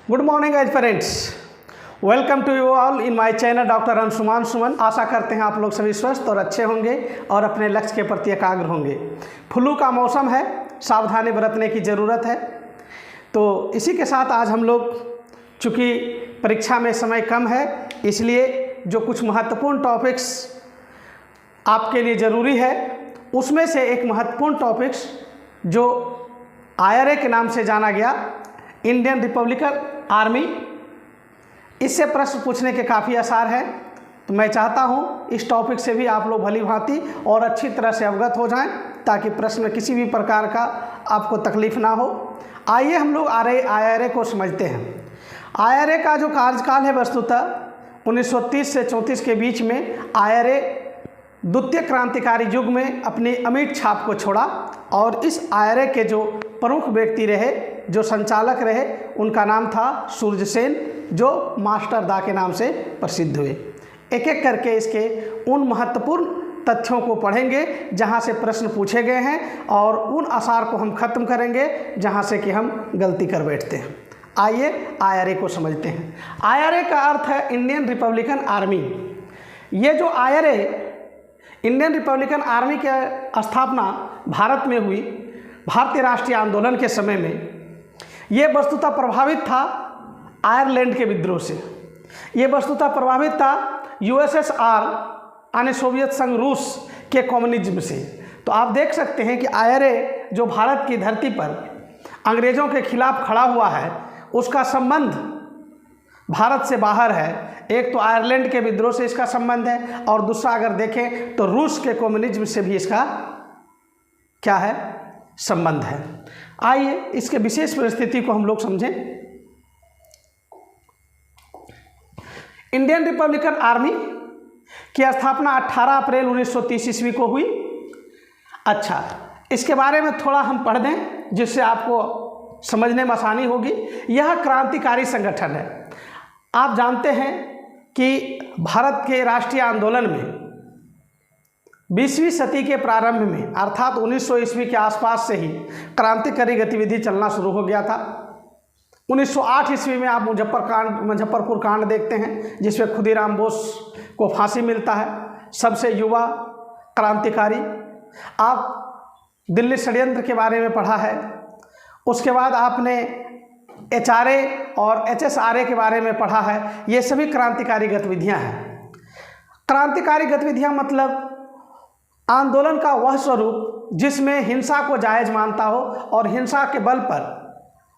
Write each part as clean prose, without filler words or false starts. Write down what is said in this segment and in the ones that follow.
Good morning as parents, welcome to you all in my channel doctor Anshuman Suman. आशा करते हैं आप लोग सभी स्वस्थ और अच्छे होंगे और अपने लक्ष्य के प्रति एकाग्र होंगे। फ्लू का मौसम है, सावधानी बरतने की ज़रूरत है। तो इसी के साथ आज हम लोग, चूँकि परीक्षा में समय कम है, इसलिए जो कुछ महत्वपूर्ण टॉपिक्स आपके लिए ज़रूरी है उसमें से एक महत्वपूर्ण टॉपिक्स जो IRA के नाम से जाना गया, इंडियन रिपब्लिकन आर्मी, इससे प्रश्न पूछने के काफ़ी आसार हैं। तो मैं चाहता हूं इस टॉपिक से भी आप लोग भली भांति और अच्छी तरह से अवगत हो जाएं ताकि प्रश्न में किसी भी प्रकार का आपको तकलीफ ना हो। आइए हम लोग IRA को समझते हैं। IRA का जो कार्यकाल है वस्तुतः 1930 से 34 के बीच में IRA द्वितीय क्रांतिकारी युग में अपनी अमिट छाप को छोड़ा और इस IRA के जो प्रमुख व्यक्ति रहे, जो संचालक रहे, उनका नाम था सूर्यसेन, जो मास्टर दा के नाम से प्रसिद्ध हुए। एक एक करके इसके उन महत्वपूर्ण तथ्यों को पढ़ेंगे जहां से प्रश्न पूछे गए हैं और उन आसार को हम खत्म करेंगे जहां से कि हम गलती कर बैठते हैं। आइए IRA को समझते हैं। IRA का अर्थ है इंडियन रिपब्लिकन आर्मी। ये जो IRA इंडियन रिपब्लिकन आर्मी की स्थापना भारत में हुई, भारतीय राष्ट्रीय आंदोलन के समय में, ये वस्तुतः प्रभावित था आयरलैंड के विद्रोह से। ये वस्तुतः प्रभावित था USSR यानी सोवियत संघ रूस के कम्युनिज्म से। तो आप देख सकते हैं कि IRA जो भारत की धरती पर अंग्रेज़ों के खिलाफ खड़ा हुआ है, उसका संबंध भारत से बाहर है। एक तो आयरलैंड के विद्रोह से इसका संबंध है और दूसरा अगर देखें तो रूस के कम्युनिज्म से भी इसका क्या है, संबंध है। आइए इसके विशेष परिस्थिति को हम लोग समझें। इंडियन रिपब्लिकन आर्मी की स्थापना 18 अप्रैल 1930 ईस्वी को हुई। अच्छा, इसके बारे में थोड़ा हम पढ़ दें जिससे आपको समझने में आसानी होगी। यह क्रांतिकारी संगठन है। आप जानते हैं कि भारत के राष्ट्रीय आंदोलन में 20वीं सदी के प्रारंभ में अर्थात 1900 ईस्वी के आसपास से ही क्रांतिकारी गतिविधि चलना शुरू हो गया था। 1908 ईस्वी में आप मुजफ्फरपुर कांड देखते हैं जिसमें खुदीराम बोस को फांसी मिलता है, सबसे युवा क्रांतिकारी। आप दिल्ली षड्यंत्र के बारे में पढ़ा है। उसके बाद आपने HRA और HSRA के बारे में पढ़ा है। ये सभी क्रांतिकारी गतिविधियां हैं। क्रांतिकारी गतिविधियां मतलब आंदोलन का वह स्वरूप जिसमें हिंसा को जायज़ मानता हो और हिंसा के बल पर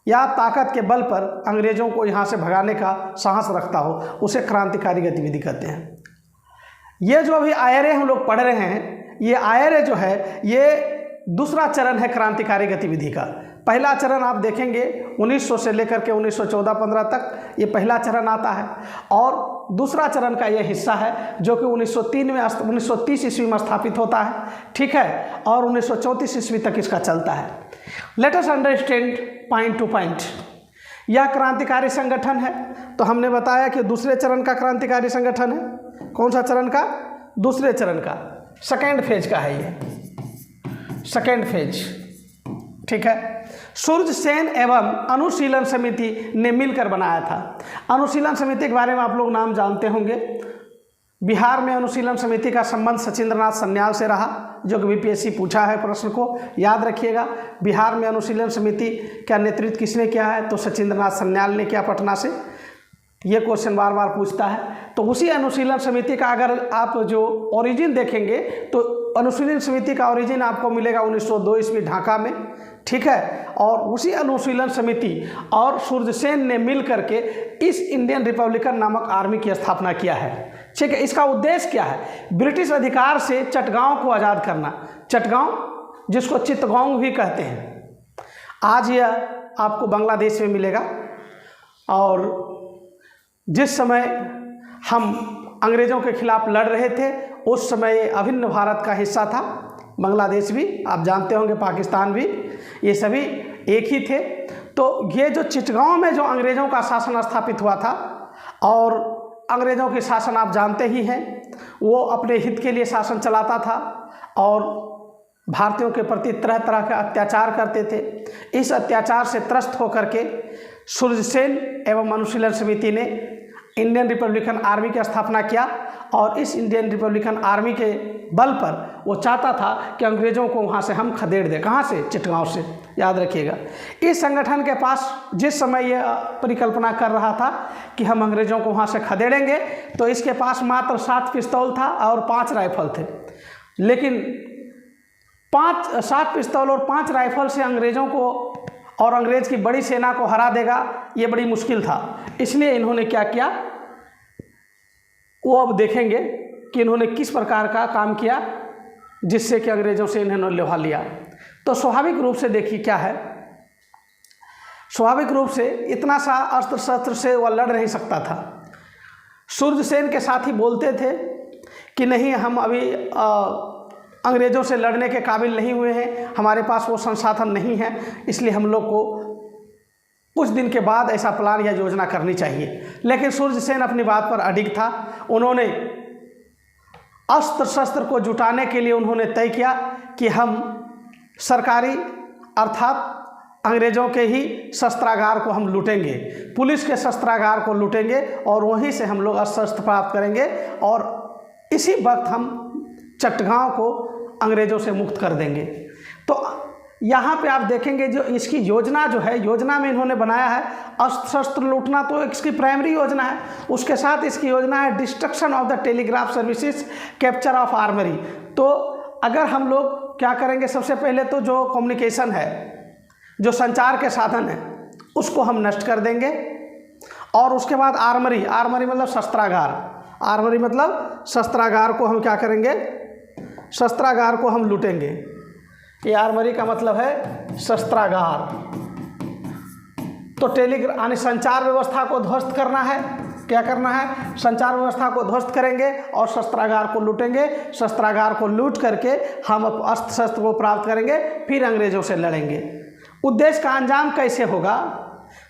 या ताकत के बल पर अंग्रेज़ों को यहाँ से भगाने का साहस रखता हो, उसे क्रांतिकारी गतिविधि कहते हैं। ये जो अभी IRA हम लोग पढ़ रहे हैं, ये IRA जो है ये दूसरा चरण है क्रांतिकारी गतिविधि का। पहला चरण आप देखेंगे 1900 से लेकर के 1914-15 तक ये पहला चरण आता है और दूसरा चरण का ये हिस्सा है जो कि 1930 ईस्वी में स्थापित होता है, ठीक है, और 1934 ईस्वी तक इसका चलता है। Let us understand point two point. यह क्रांतिकारी संगठन है। तो हमने बताया कि दूसरे चरण का क्रांतिकारी संगठन है। कौन सा चरण का? दूसरे चरण का, सेकेंड फेज का है ये, सेकेंड फेज, ठीक है। सूर्यसेन एवं अनुशीलन समिति ने मिलकर बनाया था। अनुशीलन समिति के बारे में आप लोग नाम जानते होंगे। बिहार में अनुशीलन समिति का संबंध सचिंद्रनाथ सन्याल से रहा, जो कि BPSC पूछा है प्रश्न को, याद रखिएगा। बिहार में अनुशीलन समिति का नेतृत्व किसने किया है? तो सचिंद्रनाथ सन्याल ने किया, पटना से। ये क्वेश्चन बार बार पूछता है। तो उसी अनुशीलन समिति का अगर आप जो ओरिजिन देखेंगे तो अनुशीलन समिति का ओरिजिन आपको मिलेगा 1902 ईस्वी ढाका में, ठीक है। और उसी अनुशीलन समिति और सूर्यसेन ने मिल करके इस इंडियन रिपब्लिकन नामक आर्मी की स्थापना किया है, ठीक है। इसका उद्देश्य क्या है? ब्रिटिश अधिकार से चटगांव को आज़ाद करना। चटगांव जिसको चित्तगोंग भी कहते हैं, आज यह आपको बांग्लादेश में मिलेगा। और जिस समय हम अंग्रेज़ों के खिलाफ लड़ रहे थे उस समय ये अभिन्न भारत का हिस्सा था। बांग्लादेश भी आप जानते होंगे, पाकिस्तान भी, ये सभी एक ही थे। तो ये जो चिटगांव में जो अंग्रेज़ों का शासन स्थापित हुआ था, और अंग्रेज़ों के शासन आप जानते ही हैं, वो अपने हित के लिए शासन चलाता था और भारतीयों के प्रति तरह तरह के अत्याचार करते थे। इस अत्याचार से त्रस्त होकर के सूर्य सेन एवं अनुशीलन समिति ने इंडियन रिपब्लिकन आर्मी की स्थापना किया और इस इंडियन रिपब्लिकन आर्मी के बल पर वो चाहता था कि अंग्रेज़ों को वहाँ से हम खदेड़ दें। कहाँ से? चिटगांव से, याद रखिएगा। इस संगठन के पास जिस समय ये परिकल्पना कर रहा था कि हम अंग्रेज़ों को वहाँ से खदेड़ेंगे, तो इसके पास मात्र 7 पिस्तौल था और 5 राइफल थे। लेकिन 7 पिस्तौल और 5 राइफल से अंग्रेज़ों को और अंग्रेज़ की बड़ी सेना को हरा देगा, ये बड़ी मुश्किल था। इसलिए इन्होंने क्या किया, वो अब देखेंगे कि इन्होंने किस प्रकार का काम किया जिससे कि अंग्रेज़ों से इन्होंने लोहा लिया। तो स्वाभाविक रूप से देखिए क्या है, स्वाभाविक रूप से इतना सा अस्त्र शस्त्र से वह लड़ नहीं सकता था। सूर्यसेन के साथ ही बोलते थे कि नहीं, हम अभी अंग्रेज़ों से लड़ने के काबिल नहीं हुए हैं, हमारे पास वो संसाधन नहीं है, इसलिए हम लोग को कुछ दिन के बाद ऐसा प्लान या योजना करनी चाहिए। लेकिन सूर्यसेन अपनी बात पर अडिग था। उन्होंने अस्त्र शस्त्र को जुटाने के लिए उन्होंने तय किया कि हम सरकारी अर्थात अंग्रेज़ों के ही शस्त्रागार को हम लूटेंगे, पुलिस के शस्त्रागार को लूटेंगे और वहीं से हम लोग अस्त्र शस्त्र प्राप्त करेंगे और इसी वक्त हम चिटगांव को अंग्रेज़ों से मुक्त कर देंगे। तो यहाँ पे आप देखेंगे जो इसकी योजना जो है, योजना में इन्होंने बनाया है अस्त्र शस्त्र लूटना, तो इसकी प्राइमरी योजना है। उसके साथ इसकी योजना है destruction of the telegraph services, capture of armoury. तो अगर हम लोग क्या करेंगे, सबसे पहले तो जो कम्युनिकेशन है, जो संचार के साधन है, उसको हम नष्ट कर देंगे और उसके बाद आर्मरी, आर्मरी मतलब शस्त्रागार, आर्मरी मतलब शस्त्रागार को हम क्या करेंगे, शस्त्रागार को हम लूटेंगे। ये आर्मरी का मतलब है शस्त्रागार। तो यानी संचार व्यवस्था को ध्वस्त करना है। क्या करना है? संचार व्यवस्था को ध्वस्त करेंगे और शस्त्रागार को लूटेंगे। शस्त्रागार को लूट करके हम अस्त्र शस्त्र को प्राप्त करेंगे, फिर अंग्रेज़ों से लड़ेंगे। उद्देश्य का अंजाम कैसे होगा?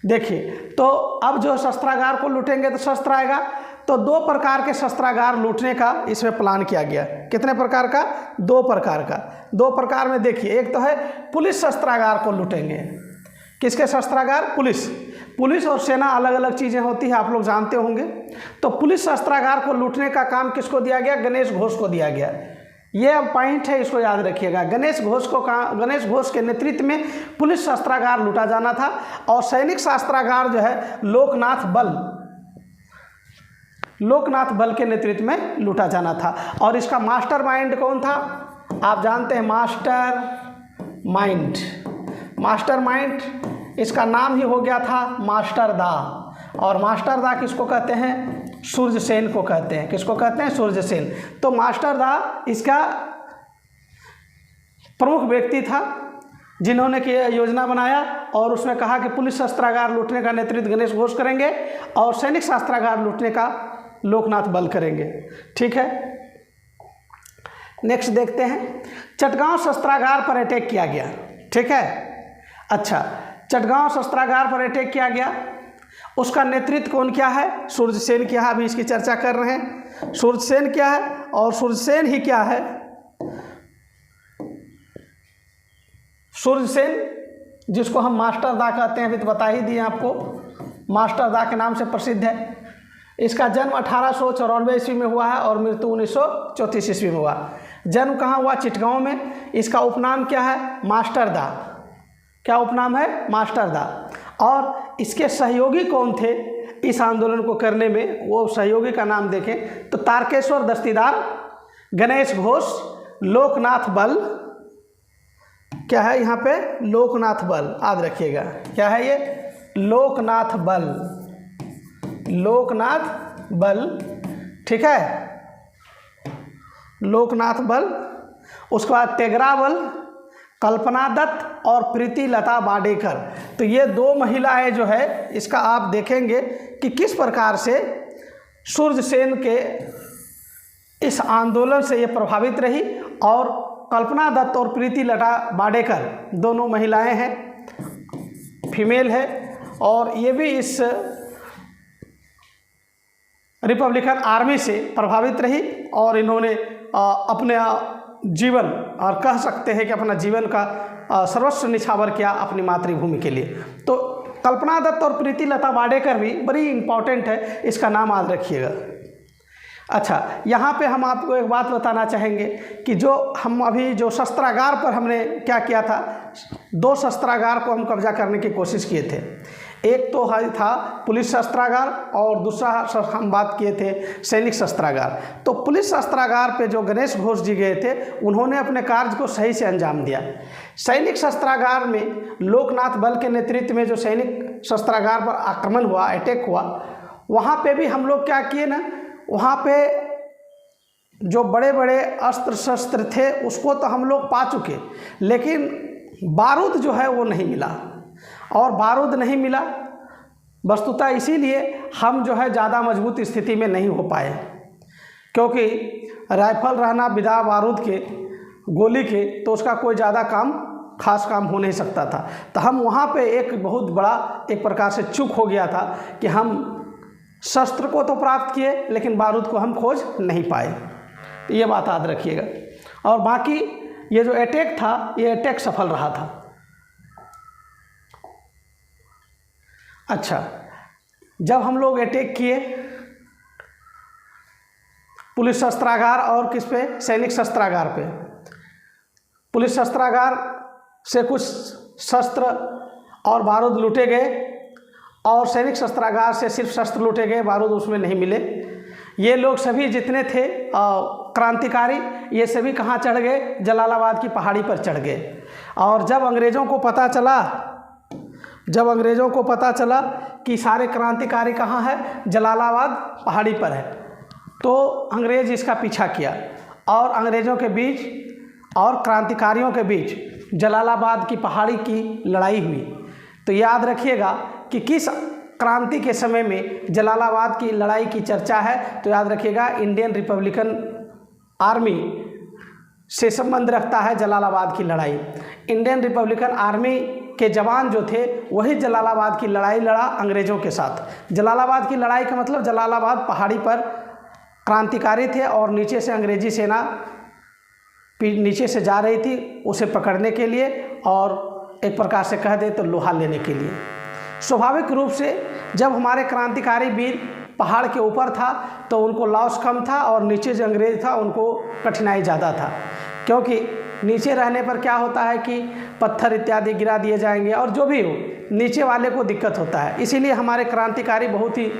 देखिए, तो अब जो शस्त्रागार को लूटेंगे तो शस्त्र आएगा। तो 2 प्रकार के शस्त्रागार लूटने का इसमें प्लान किया गया। कितने प्रकार का? 2 प्रकार का। 2 प्रकार में देखिए, एक तो है पुलिस शस्त्रागार को लूटेंगे। किसके शस्त्रागार? पुलिस और सेना अलग अलग चीज़ें होती है, आप लोग जानते होंगे। तो पुलिस शस्त्रागार को लूटने का काम किसको दिया गया? गणेश घोष को दिया गया। ये अब पॉइंट है, इसको याद रखिएगा। गणेश घोष के नेतृत्व में पुलिस शस्त्रागार लूटा जाना था और सैनिक शस्त्रागार जो है लोकनाथ बल के नेतृत्व में लूटा जाना था। और इसका मास्टरमाइंड कौन था? आप जानते हैं, मास्टरमाइंड इसका नाम ही हो गया था मास्टरदा। और मास्टरदा किसको कहते हैं? सूर्यसेन को कहते हैं। किसको कहते हैं? सूर्यसेन। तो मास्टरदा इसका प्रमुख व्यक्ति था जिन्होंने कि योजना बनाया और उसमें कहा कि पुलिस शस्त्रागार लूटने का नेतृत्व गणेश घोष करेंगे और सैनिक शस्त्रागार लूटने का लोकनाथ बल करेंगे। ठीक है, नेक्स्ट देखते हैं। चिटगांव शस्त्रागार पर अटैक किया गया। ठीक है, अच्छा, चिटगांव शस्त्रागार पर अटैक किया गया। उसका नेतृत्व कौन किया है? सूर्यसेन किया है। अभी इसकी चर्चा कर रहे हैं। सूर्यसेन क्या है और सूर्यसेन ही क्या है? सूर्यसेन जिसको हम मास्टरदा कहते हैं, अभी तो बता ही दिए आपको, मास्टरदा के नाम से प्रसिद्ध है। इसका जन्म 1894 ईस्वी में हुआ है और मृत्यु 1934 ईस्वी में हुआ। जन्म कहाँ हुआ? चिटगांव में। इसका उपनाम क्या है? मास्टरदा। क्या उपनाम है? मास्टरदा। और इसके सहयोगी कौन थे इस आंदोलन को करने में? वो सहयोगी का नाम देखें तो तारकेश्वर दस्तीदार, गणेश घोष, लोकनाथ बल। क्या है यहाँ पे? लोकनाथ बल, याद रखिएगा। क्या है ये? लोकनाथ बल, लोकनाथ बल। ठीक है, लोकनाथ बल। उसके बाद तेगरा बल, कल्पना दत्त और प्रीति लता बाडेकर। तो ये 2 महिलाएं जो है, इसका आप देखेंगे कि किस प्रकार से सूर्यसेन के इस आंदोलन से ये प्रभावित रही। और कल्पना दत्त और प्रीति लता बाडेकर दोनों महिलाएं हैं, फीमेल है, और ये भी इस रिपब्लिकन आर्मी से प्रभावित रही और इन्होंने अपने जीवन, और कह सकते हैं कि अपना जीवन का सर्वस्व निछावर किया अपनी मातृभूमि के लिए। तो कल्पना दत्त और प्रीति लता वाडेकर भी बड़ी इम्पॉर्टेंट है, इसका नाम याद रखिएगा। अच्छा, यहाँ पे हम आपको एक बात बताना चाहेंगे कि जो हम अभी जो शस्त्रागार पर हमने क्या किया था, 2 शस्त्रागार को हम कब्जा करने की कोशिश किए थे। एक तो था पुलिस शस्त्रागार और दूसरा हम बात किए थे सैनिक शस्त्रागार। तो पुलिस शस्त्रागार पे जो गणेश घोष जी गए थे, उन्होंने अपने कार्य को सही से अंजाम दिया। सैनिक शस्त्रागार में लोकनाथ बल के नेतृत्व में जो सैनिक शस्त्रागार पर आक्रमण हुआ, अटैक हुआ, वहाँ पे भी हम लोग क्या किए ना, वहाँ पे जो बड़े बड़े अस्त्र शस्त्र थे उसको तो हम लोग पा चुके, लेकिन बारूद जो है वो नहीं मिला। और बारूद नहीं मिला वस्तुतः इसीलिए हम जो है ज़्यादा मजबूत स्थिति में नहीं हो पाए, क्योंकि राइफल रहना बिना बारूद के, गोली के, तो उसका कोई ज़्यादा खास काम हो नहीं सकता था। तो हम वहाँ पे एक बहुत बड़ा एक प्रकार से चूक हो गया था कि हम शस्त्र को तो प्राप्त किए लेकिन बारूद को हम खोज नहीं पाए। ये बात याद रखिएगा। और बाकी ये जो अटैक था, ये अटैक सफल रहा था। अच्छा, जब हम लोग अटैक किए पुलिस शस्त्रागार और किस पे, सैनिक शस्त्रागार पे, पुलिस शस्त्रागार से कुछ शस्त्र और बारूद लूटे गए और सैनिक शस्त्रागार से सिर्फ शस्त्र लूटे गए, बारूद उसमें नहीं मिले। ये लोग सभी जितने थे क्रांतिकारी, ये सभी कहाँ चढ़ गए, जलालाबाद की पहाड़ी पर चढ़ गए। और जब अंग्रेज़ों को पता चला कि सारे क्रांतिकारी कहाँ है, जलालाबाद पहाड़ी पर है, तो अंग्रेज़ इसका पीछा किया और अंग्रेज़ों के बीच और क्रांतिकारियों के बीच जलालाबाद की पहाड़ी की लड़ाई हुई। तो याद रखिएगा कि किस क्रांति के समय में जलालाबाद की लड़ाई की चर्चा है, तो याद रखिएगा इंडियन रिपब्लिकन आर्मी से संबंध रखता है जलालाबाद की लड़ाई। इंडियन रिपब्लिकन आर्मी के जवान जो थे वही जलालाबाद की लड़ाई लड़ा अंग्रेज़ों के साथ। जलालाबाद की लड़ाई का मतलब जलालाबाद पहाड़ी पर क्रांतिकारी थे और नीचे से अंग्रेजी सेना नीचे से जा रही थी उसे पकड़ने के लिए और एक प्रकार से कह दे तो लोहा लेने के लिए। स्वाभाविक रूप से जब हमारे क्रांतिकारी वीर पहाड़ के ऊपर था तो उनको लॉस कम था और नीचे जो अंग्रेज था उनको कठिनाई ज़्यादा था, क्योंकि नीचे रहने पर क्या होता है कि पत्थर इत्यादि गिरा दिए जाएंगे और जो भी हो नीचे वाले को दिक्कत होता है। इसीलिए हमारे क्रांतिकारी बहुत ही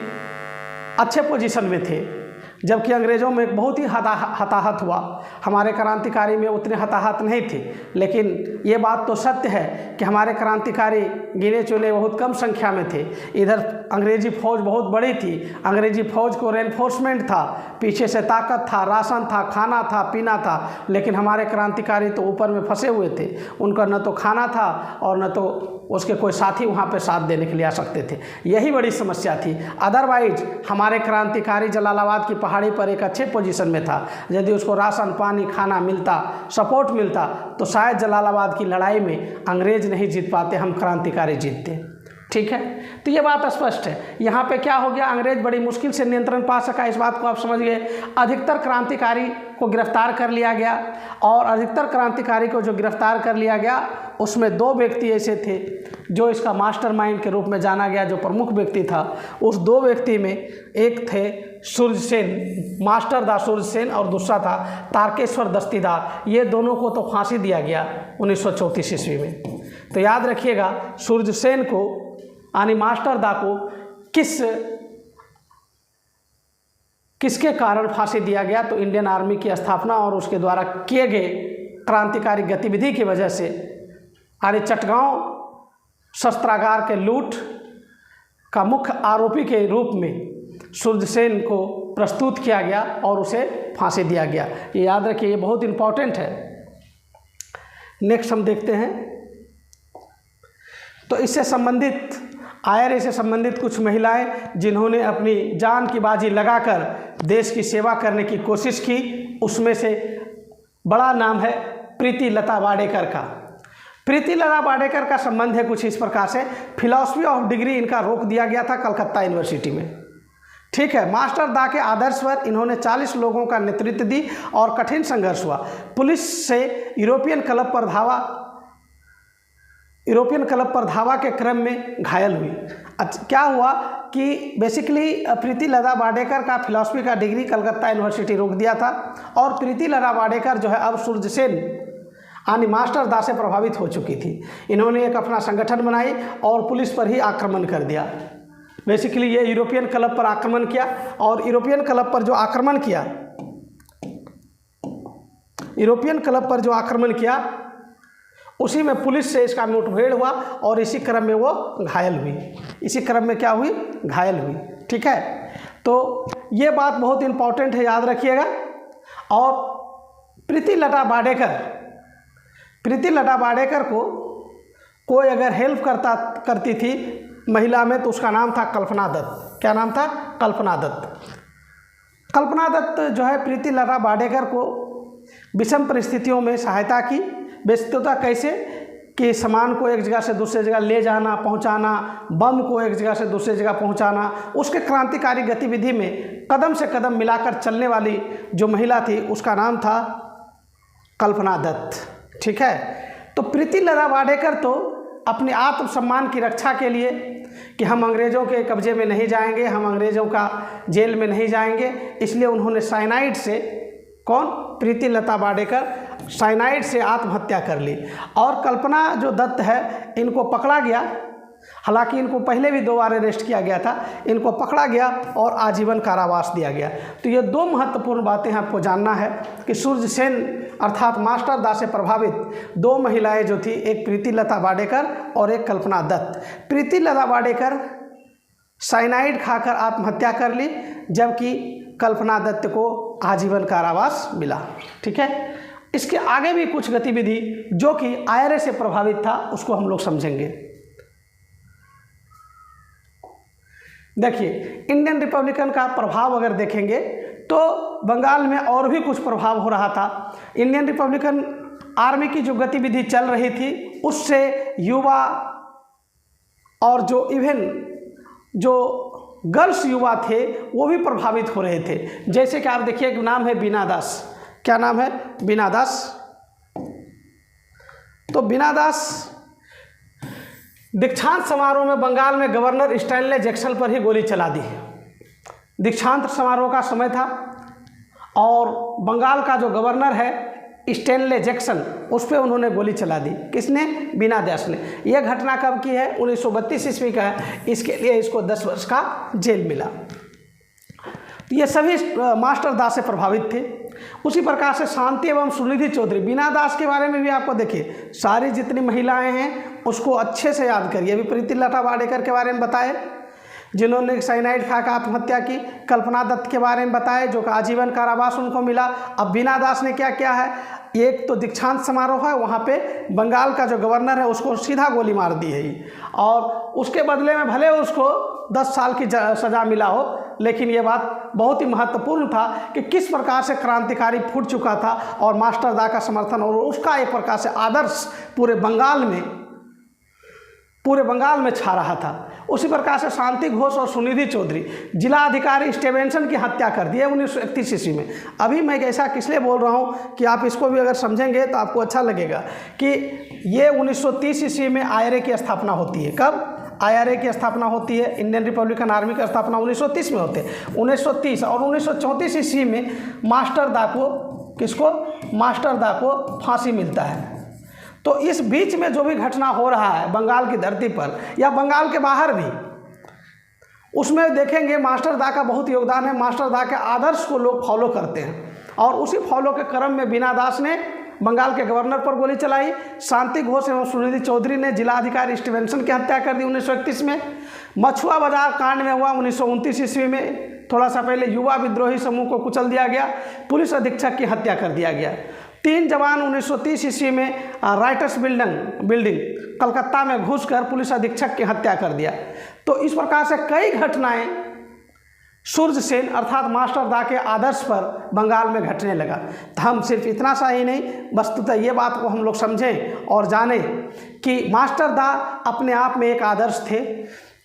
अच्छे पोजीशन में थे, जबकि अंग्रेज़ों में बहुत ही हताहत हुआ। हमारे क्रांतिकारी में उतने हताहत नहीं थे, लेकिन ये बात तो सत्य है कि हमारे क्रांतिकारी गिने चुने बहुत कम संख्या में थे। इधर अंग्रेजी फ़ौज बहुत बड़ी थी, अंग्रेजी फ़ौज को रेनफोर्समेंट था, पीछे से ताकत था, राशन था, खाना था, पीना था, लेकिन हमारे क्रांतिकारी तो ऊपर में फंसे हुए थे। उनका न तो खाना था और न तो उसके कोई साथी वहाँ पे साथ देने के लिए आ सकते थे। यही बड़ी समस्या थी। अदरवाइज हमारे क्रांतिकारी जलालाबाद की पहाड़ी पर एक अच्छे पोजीशन में था। यदि उसको राशन पानी खाना मिलता, सपोर्ट मिलता, तो शायद जलालाबाद की लड़ाई में अंग्रेज़ नहीं जीत पाते, हम क्रांतिकारी जीतते। ठीक है, तो ये बात स्पष्ट है। यहाँ पे क्या हो गया, अंग्रेज बड़ी मुश्किल से नियंत्रण पा सका, इस बात को आप समझ गए। अधिकतर क्रांतिकारी को गिरफ्तार कर लिया गया और अधिकतर क्रांतिकारी को जो गिरफ्तार कर लिया गया उसमें 2 व्यक्ति ऐसे थे जो इसका मास्टरमाइंड के रूप में जाना गया, जो प्रमुख व्यक्ति था। उस 2 व्यक्ति में एक थे सूर्यसेन, मास्टर दा सूर्यसेन, और दूसरा था तारकेश्वर दस्तीदार। ये दोनों को तो फांसी दिया गया 1934 ईस्वी में। तो याद रखिएगा सूर्यसेन को यानी मास्टर दा को किसके कारण फांसी दिया गया, तो इंडियन आर्मी की स्थापना और उसके द्वारा किए गए क्रांतिकारी गतिविधि की वजह से, यानी चटगांव शस्त्रागार के लूट का मुख्य आरोपी के रूप में सूर्यसेन को प्रस्तुत किया गया और उसे फांसी दिया गया। ये याद रखिए, ये बहुत इम्पोर्टेंट है। नेक्स्ट हम देखते हैं, तो इससे संबंधित आईआरए से संबंधित कुछ महिलाएं जिन्होंने अपनी जान की बाजी लगाकर देश की सेवा करने की कोशिश की, उसमें से बड़ा नाम है प्रीति लता वाडेकर का। प्रीति लता वाडेकर का संबंध है कुछ इस प्रकार से, फिलॉसफी ऑफ डिग्री इनका रोक दिया गया था कलकत्ता यूनिवर्सिटी में। ठीक है, मास्टर दा के आदर्श पर इन्होंने 40 लोगों का नेतृत्व दी और कठिन संघर्ष हुआ। पुलिस से यूरोपियन क्लब पर धावा यूरोपियन क्लब पर धावा के क्रम में घायल हुई। अच्छा, क्या हुआ कि बेसिकली प्रीति लता वाडेकर का फिलॉसफी का डिग्री कलकत्ता यूनिवर्सिटी रोक दिया था और प्रीति लता वाडेकर जो है अब सूर्यसेन यानी मास्टर दा से प्रभावित हो चुकी थी। इन्होंने एक अपना संगठन बनाई और पुलिस पर ही आक्रमण कर दिया। बेसिकली ये यूरोपियन क्लब पर आक्रमण किया और यूरोपियन क्लब पर जो आक्रमण किया उसी में पुलिस से इसका मुठभेड़ हुआ और इसी क्रम में वो घायल हुई। इसी क्रम में क्या हुई? घायल हुई। ठीक है, तो ये बात बहुत इम्पॉर्टेंट है, याद रखिएगा। और प्रीति लता वाडेकर को कोई अगर हेल्प करती थी महिला में तो उसका नाम था कल्पना दत्त। क्या नाम था? कल्पना दत्त। कल्पना दत्त जो है प्रीति लता वाडेकर को विषम परिस्थितियों में सहायता की। बेस्तता कैसे कि सामान को एक जगह से दूसरी जगह ले जाना, पहुंचाना, बम को एक जगह से दूसरी जगह पहुंचाना, उसके क्रांतिकारी गतिविधि में कदम से कदम मिलाकर चलने वाली जो महिला थी उसका नाम था कल्पना दत्त। ठीक है, तो प्रीति लता वाडेकर तो अपने आत्मसम्मान की रक्षा के लिए कि हम अंग्रेज़ों के कब्जे में नहीं जाएंगे, हम अंग्रेज़ों का जेल में नहीं जाएंगे, इसलिए उन्होंने साइनाइड से, प्रीति लता वाडेकर साइनाइड से आत्महत्या कर ली। और कल्पना जो दत्त है इनको पकड़ा गया, हालांकि इनको पहले भी 2 बार अरेस्ट किया गया था, इनको पकड़ा गया और आजीवन कारावास दिया गया। तो ये 2 महत्वपूर्ण बातें आपको जानना है कि सूर्यसेन अर्थात मास्टर दा से प्रभावित 2 महिलाएं जो थी, एक प्रीति लता वाडेकर और एक कल्पना दत्त। प्रीति लता वाडेकर साइनाइड खाकर आत्महत्या कर ली, जबकि कल्पना दत्त को आजीवन कारावास मिला। ठीक है, इसके आगे भी कुछ गतिविधि जो कि IRA से प्रभावित था उसको हम लोग समझेंगे। देखिए, इंडियन रिपब्लिकन का प्रभाव अगर देखेंगे तो बंगाल में और भी कुछ प्रभाव हो रहा था। इंडियन रिपब्लिकन आर्मी की जो गतिविधि चल रही थी उससे युवा और जो इवन जो गर्ल्स युवा थे वो भी प्रभावित हो रहे थे। जैसे कि आप देखिए, एक नाम है बीना दास। क्या नाम है? बीना दास। तो बीना दास दीक्षांत समारोह में बंगाल में गवर्नर स्टैनले जैक्सन पर ही गोली चला दी। दीक्षांत समारोह का समय था और बंगाल का जो गवर्नर है स्टैनले जैक्सन, उस पर उन्होंने गोली चला दी। किसने? बीना दास ने। यह घटना कब की है? 1932 ईस्वी का है। इसके लिए इसको 10 वर्ष का जेल मिला। तो ये सभी मास्टर दास से प्रभावित थे। उसी प्रकार से शांति एवं सुनिधि चौधरी, बीना दास के बारे में भी आपको देखिए, सारी जितनी महिलाएं हैं उसको अच्छे से याद करिए। अभी प्रीति लता वाडेकर के बारे में बताए जिन्होंने साइनाइड खाकर आत्महत्या की, कल्पना दत्त के बारे में बताए जो कि आजीवन कारावास उनको मिला। अब बीना दास ने क्या किया है? एक तो दीक्षांत समारोह है, वहाँ पे बंगाल का जो गवर्नर है उसको सीधा गोली मार दी है और उसके बदले में भले उसको 10 साल की सज़ा मिला हो, लेकिन ये बात बहुत ही महत्वपूर्ण था कि किस प्रकार से क्रांतिकारी फूट चुका था और मास्टर दा का समर्थन और उसका एक प्रकार से आदर्श पूरे बंगाल में छा रहा था। उसी प्रकार से शांति घोष और सुनिधि चौधरी, जिला अधिकारी स्टीवेंसन की हत्या कर दी है 1931 ईस्वी में। अभी मैं ऐसा किस लिए बोल रहा हूँ कि आप इसको भी अगर समझेंगे तो आपको अच्छा लगेगा कि ये 1930 ईस्वी में IRA की स्थापना होती है। कब IRA की स्थापना होती है? इंडियन रिपब्लिकन आर्मी की स्थापना 1930 में होते हैं। 1930 और 1934 ईस्वी में मास्टर दा को फांसी मिलता है। तो इस बीच में जो भी घटना हो रहा है बंगाल की धरती पर या बंगाल के बाहर भी, उसमें देखेंगे मास्टर दा का बहुत योगदान है। मास्टर दा के आदर्श को लोग फॉलो करते हैं और उसी फॉलो के क्रम में बीना दास ने बंगाल के गवर्नर पर गोली चलाई। शांति घोष एवं सुनिधि चौधरी ने जिलाधिकारी स्टीवेंसन की हत्या कर दी 1931 में। मछुआ बाजार कांड में हुआ 1929 ईस्वी में, थोड़ा सा पहले युवा विद्रोही समूह को कुचल दिया गया, पुलिस अधीक्षक की हत्या कर दिया गया। 3 जवान 1930 ईस्वी में राइटर्स बिल्डिंग कलकत्ता में घुसकर पुलिस अधीक्षक की हत्या कर दिया। तो इस प्रकार से कई घटनाएं सूर्यसेन अर्थात मास्टर दा के आदर्श पर बंगाल में घटने लगा। तो हम सिर्फ इतना सा ही नहीं, वस्तुतः ये बात को हम लोग समझें और जानें कि मास्टर दा अपने आप में एक आदर्श थे।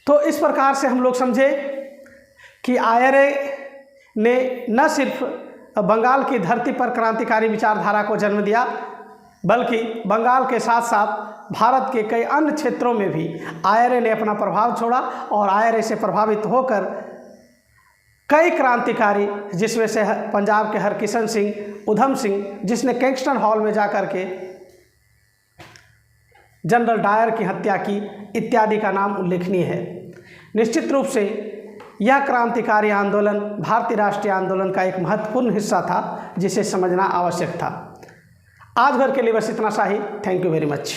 तो इस प्रकार से हम लोग समझे कि IRA ने न सिर्फ बंगाल की धरती पर क्रांतिकारी विचारधारा को जन्म दिया, बल्कि बंगाल के साथ साथ भारत के कई अन्य क्षेत्रों में भी आर्य ने अपना प्रभाव छोड़ा और आर्य से प्रभावित होकर कई क्रांतिकारी, जिसमें से पंजाब के हरकिशन सिंह, उधम सिंह, जिसने किंगस्टन हॉल में जाकर के जनरल डायर की हत्या की, इत्यादि का नाम उल्लेखनीय है। निश्चित रूप से यह क्रांतिकारी आंदोलन भारतीय राष्ट्रीय आंदोलन का एक महत्वपूर्ण हिस्सा था, जिसे समझना आवश्यक था। आज भर के लिए बस इतना सा ही। Thank you very much.